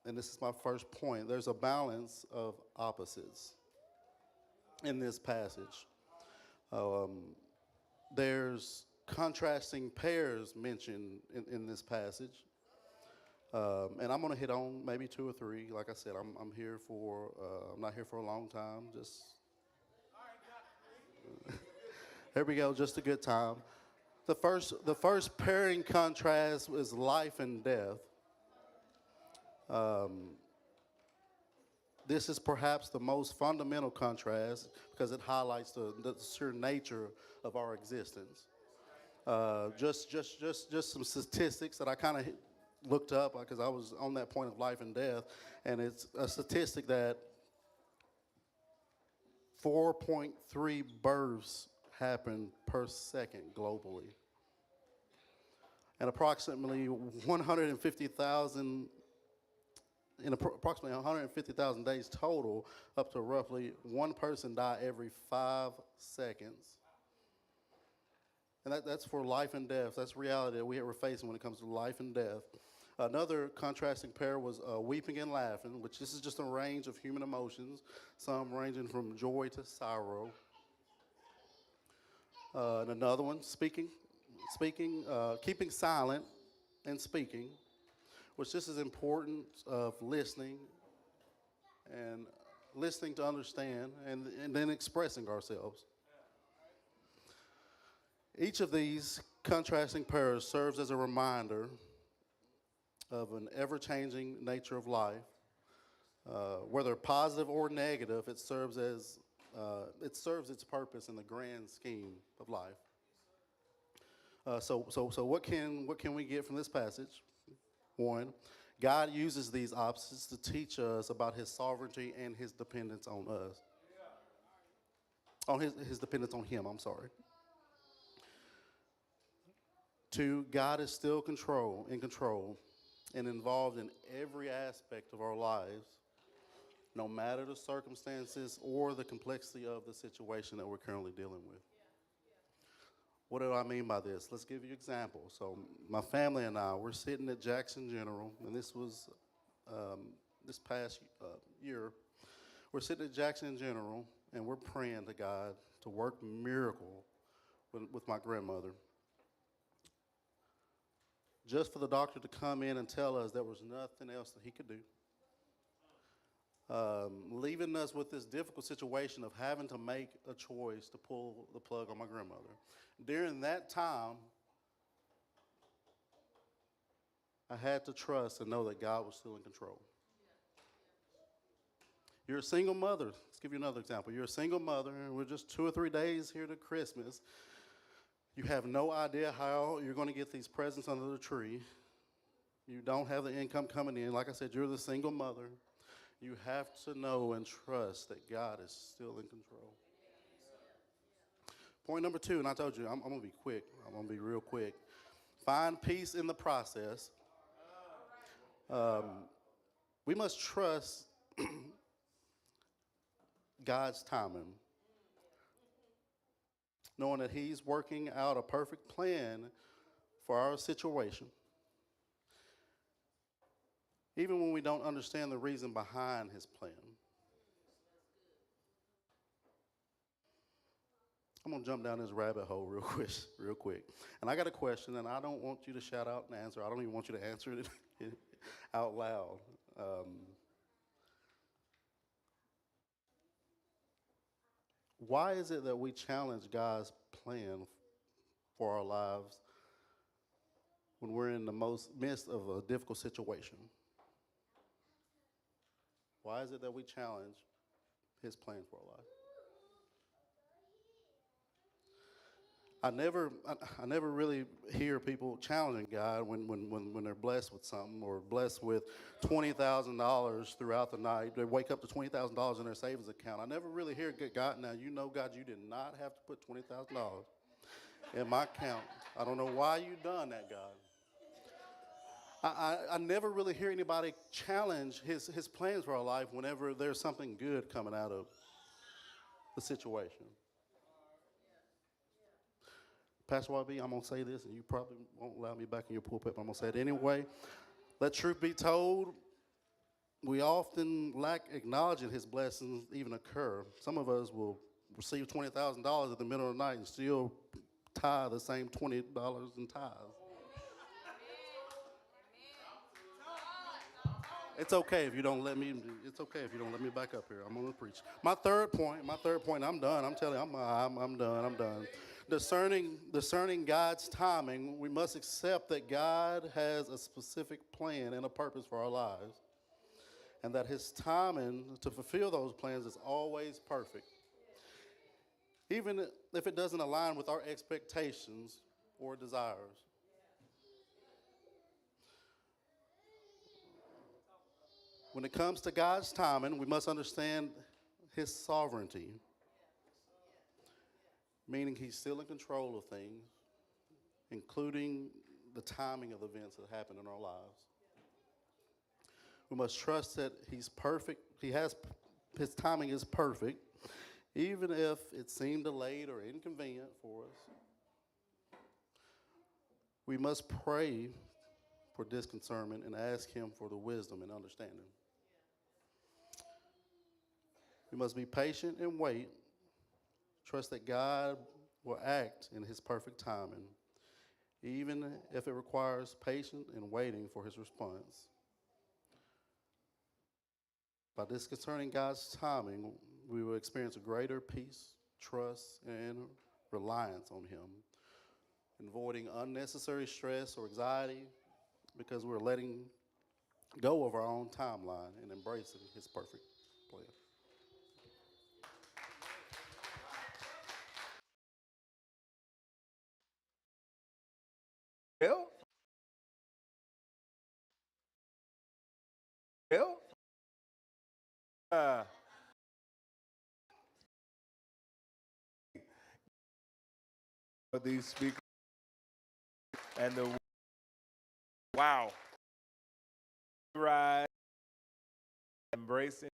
and this is my first point, there's a balance of opposites in this passage. Um, there's contrasting pairs mentioned in this passage. And I'm going to hit on maybe two or three. Like I said, I'm here for, I'm not here for a long time. Just, here we go, just a good time. The first pairing contrast is life and death. This is perhaps the most fundamental contrast because it highlights the sheer nature of our existence. Just some statistics that I kind of looked up because I was on that point of life and death, and it's a statistic that 4.3 births happen per second globally, and approximately 150,000 in approximately 150,000 days total, up to roughly one person die every 5 seconds. And that's for life and death. That's reality that we're facing when it comes to life and death. Another contrasting pair was weeping and laughing, which this is just a range of human emotions, some ranging from joy to sorrow. And another one, keeping silent and speaking, which this is important of listening and listening to understand and then expressing ourselves. Each of these contrasting pairs serves as a reminder of an ever-changing nature of life. Whether positive or negative, it serves its purpose in the grand scheme of life. So what can we get from this passage? One, God uses these opposites to teach us about His sovereignty and His dependence on us, on His dependence on Him. I'm sorry. Two, God is still in control, and involved in every aspect of our lives, no matter the circumstances or the complexity of the situation that we're currently dealing with. What do I mean by this? Let's give you an example. So my family and I, we're sitting at Jackson General, and this was this past year. We're sitting at Jackson General, and we're praying to God to work miracle with my grandmother. Just for the doctor to come in and tell us there was nothing else that he could do. Leaving us with this difficult situation of having to make a choice to pull the plug on my grandmother. During that time, I had to trust and know that God was still in control. You're a single mother. Let's give you another example. You're a single mother, and we're just 2 or 3 days here to Christmas. You have no idea how you're going to get these presents under the tree. You don't have the income coming in. Like I said, you're the single mother. You have to know and trust that God is still in control. Point number two, and I told you, I'm going to be quick. I'm going to be real quick. Find peace in the process. We must trust God's timing, knowing that He's working out a perfect plan for our situation. Even when we don't understand the reason behind His plan. I'm gonna jump down this rabbit hole real quick, real quick. And I got a question, and I don't want you to shout out and answer. I don't even want you to answer it out loud. Why is it that we challenge God's plan for our lives when we're in the midst of a difficult situation? Why is it that we challenge His plan for our life? I never really hear people challenging God when they're blessed with something or blessed with $20,000 throughout the night. They wake up to $20,000 in their savings account. I never really hear God. Now you know, God, you did not have to put $20,000 in my account. I don't know why you done that, God. I never really hear anybody challenge His plans for our life whenever there's something good coming out of the situation. Pastor YB, I'm going to say this, and you probably won't allow me back in your pulpit, but I'm going to say it anyway. Let truth be told, we often lack acknowledging his blessings even occur. Some of us will receive $20,000 at the middle of the night and still tie the same $20 in tithes. It's okay if you don't let me. It's okay if you don't let me back up here. I'm gonna preach. My third point. My third point. I'm done. I'm telling you. I'm done. I'm done. Discerning God's timing. We must accept that God has a specific plan and a purpose for our lives, and that His timing to fulfill those plans is always perfect, even if it doesn't align with our expectations or desires. When it comes to God's timing, we must understand His sovereignty, meaning He's still in control of things, including the timing of events that happen in our lives. We must trust that He's perfect. His timing is perfect, even if it seemed delayed or inconvenient for us. We must pray for discernment and ask Him for the wisdom and understanding. We must be patient and wait. Trust that God will act in His perfect timing, even if it requires patience and waiting for His response. By disconcerting God's timing, we will experience a greater peace, trust, and reliance on Him, avoiding unnecessary stress or anxiety because we're letting go of our own timeline and embracing His perfect plan. Bill? Bill? Uh, for these speakers and the wow ride, embracing